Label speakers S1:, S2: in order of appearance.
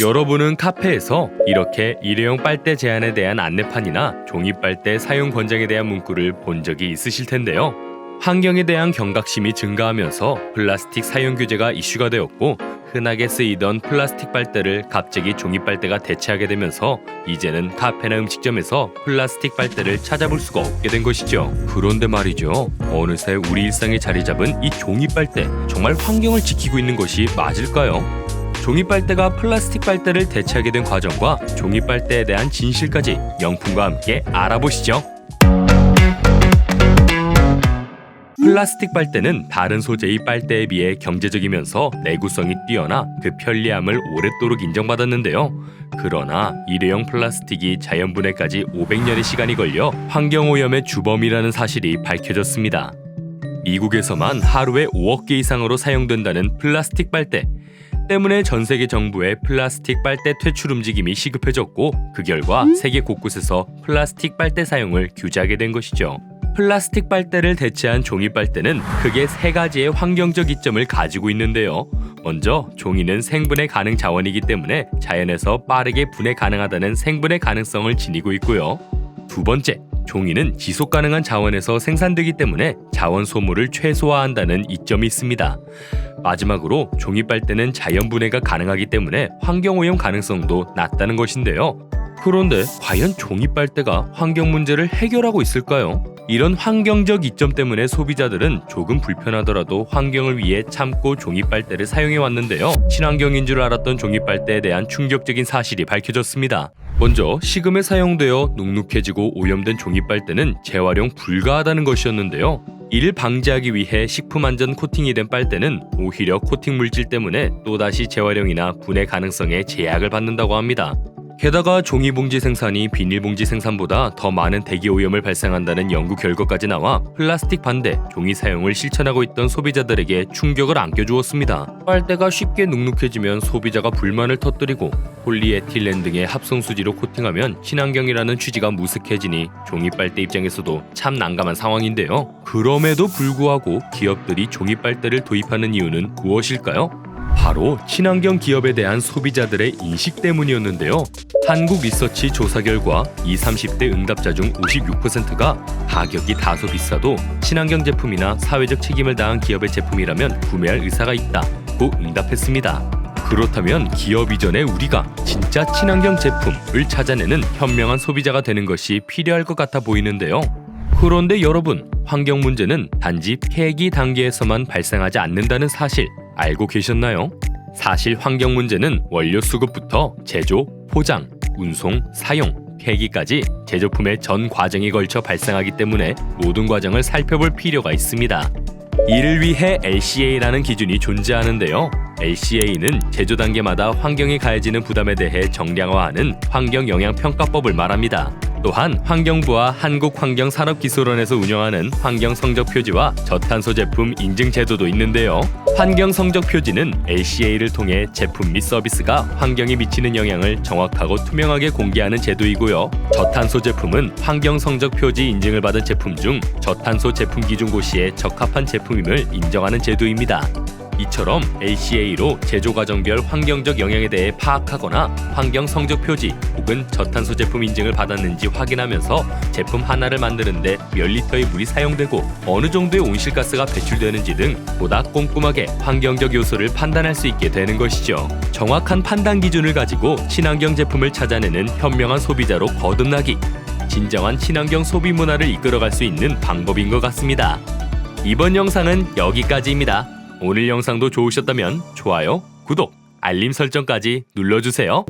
S1: 여러분은 카페에서 이렇게 일회용 빨대 제한에 대한 안내판이나 종이 빨대 사용 권장에 대한 문구를 본 적이 있으실 텐데요. 환경에 대한 경각심이 증가하면서 플라스틱 사용 규제가 이슈가 되었고, 흔하게 쓰이던 플라스틱 빨대를 갑자기 종이 빨대가 대체하게 되면서 이제는 카페나 음식점에서 플라스틱 빨대를 찾아볼 수가 없게 된 것이죠. 그런데 말이죠, 어느새 우리 일상에 자리 잡은 이 종이 빨대, 정말 환경을 지키고 있는 것이 맞을까요? 종이 빨대가 플라스틱 빨대를 대체하게 된 과정과 종이 빨대에 대한 진실까지 명품과 함께 알아보시죠. 플라스틱 빨대는 다른 소재의 빨대에 비해 경제적이면서 내구성이 뛰어나 그 편리함을 오랫도록 인정받았는데요. 그러나 일회용 플라스틱이 자연분해까지 500년의 시간이 걸려 환경오염의 주범이라는 사실이 밝혀졌습니다. 미국에서만 하루에 5억 개 이상으로 사용된다는 플라스틱 빨대 때문에 전 세계 정부의 플라스틱 빨대 퇴출 움직임이 시급해졌고, 그 결과 세계 곳곳에서 플라스틱 빨대 사용을 규제하게 된 것이죠. 플라스틱 빨대를 대체한 종이 빨대는 크게 세 가지의 환경적 이점을 가지고 있는데요. 먼저, 종이는 생분해 가능 자원이기 때문에 자연에서 빠르게 분해 가능하다는 생분해 가능성을 지니고 있고요. 두 번째, 종이는 지속 가능한 자원에서 생산되기 때문에 자원 소모를 최소화한다는 이점이 있습니다. 마지막으로, 종이 빨대는 자연 분해가 가능하기 때문에 환경오염 가능성도 낮다는 것인데요. 그런데 과연 종이 빨대가 환경 문제를 해결하고 있을까요? 이런 환경적 이점 때문에 소비자들은 조금 불편하더라도 환경을 위해 참고 종이 빨대를 사용해 왔는데요. 친환경인 줄 알았던 종이 빨대에 대한 충격적인 사실이 밝혀졌습니다. 먼저, 식음에 사용되어 눅눅해지고 오염된 종이 빨대는 재활용 불가하다는 것이었는데요. 이를 방지하기 위해 식품안전 코팅이 된 빨대는 오히려 코팅 물질 때문에 또다시 재활용이나 분해 가능성에 제약을 받는다고 합니다. 게다가 종이봉지 생산이 비닐봉지 생산보다 더 많은 대기오염을 발생한다는 연구 결과까지 나와 플라스틱 반대, 종이 사용을 실천하고 있던 소비자들에게 충격을 안겨주었습니다. 빨대가 쉽게 눅눅해지면 소비자가 불만을 터뜨리고 폴리에틸렌 등의 합성수지로 코팅하면 친환경이라는 취지가 무색해지니 종이 빨대 입장에서도 참 난감한 상황인데요. 그럼에도 불구하고 기업들이 종이 빨대를 도입하는 이유는 무엇일까요? 바로 친환경 기업에 대한 소비자들의 인식 때문이었는데요. 한국 리서치 조사 결과 20, 30대 응답자 중 56%가 가격이 다소 비싸도 친환경 제품이나 사회적 책임을 다한 기업의 제품이라면 구매할 의사가 있다고 응답했습니다. 그렇다면 기업 이전에 우리가 진짜 친환경 제품을 찾아내는 현명한 소비자가 되는 것이 필요할 것 같아 보이는데요. 그런데 여러분, 환경 문제는 단지 폐기 단계에서만 발생하지 않는다는 사실 알고 계셨나요? 사실 환경 문제는 원료 수급부터 제조, 포장, 운송, 사용, 폐기까지 제조품의 전 과정에 걸쳐 발생하기 때문에 모든 과정을 살펴볼 필요가 있습니다. 이를 위해 LCA라는 기준이 존재하는데요. LCA는 제조 단계마다 환경에 가해지는 부담에 대해 정량화하는 환경영향평가법을 말합니다. 또한 환경부와 한국환경산업기술원에서 운영하는 환경성적표지와 저탄소 제품 인증 제도도 있는데요. 환경성적표지는 LCA를 통해 제품 및 서비스가 환경에 미치는 영향을 정확하고 투명하게 공개하는 제도이고요. 저탄소 제품은 환경성적표지 인증을 받은 제품 중 저탄소 제품 기준 고시에 적합한 제품임을 인정하는 제도입니다. 이처럼 LCA로 제조 과정별 환경적 영향에 대해 파악하거나 환경 성적 표지 혹은 저탄소 제품 인증을 받았는지 확인하면서 제품 하나를 만드는데 몇 리터의 물이 사용되고 어느 정도의 온실가스가 배출되는지 등 보다 꼼꼼하게 환경적 요소를 판단할 수 있게 되는 것이죠. 정확한 판단 기준을 가지고 친환경 제품을 찾아내는 현명한 소비자로 거듭나기, 진정한 친환경 소비 문화를 이끌어갈 수 있는 방법인 것 같습니다. 이번 영상은 여기까지입니다. 오늘 영상도 좋으셨다면 좋아요, 구독, 알림 설정까지 눌러주세요.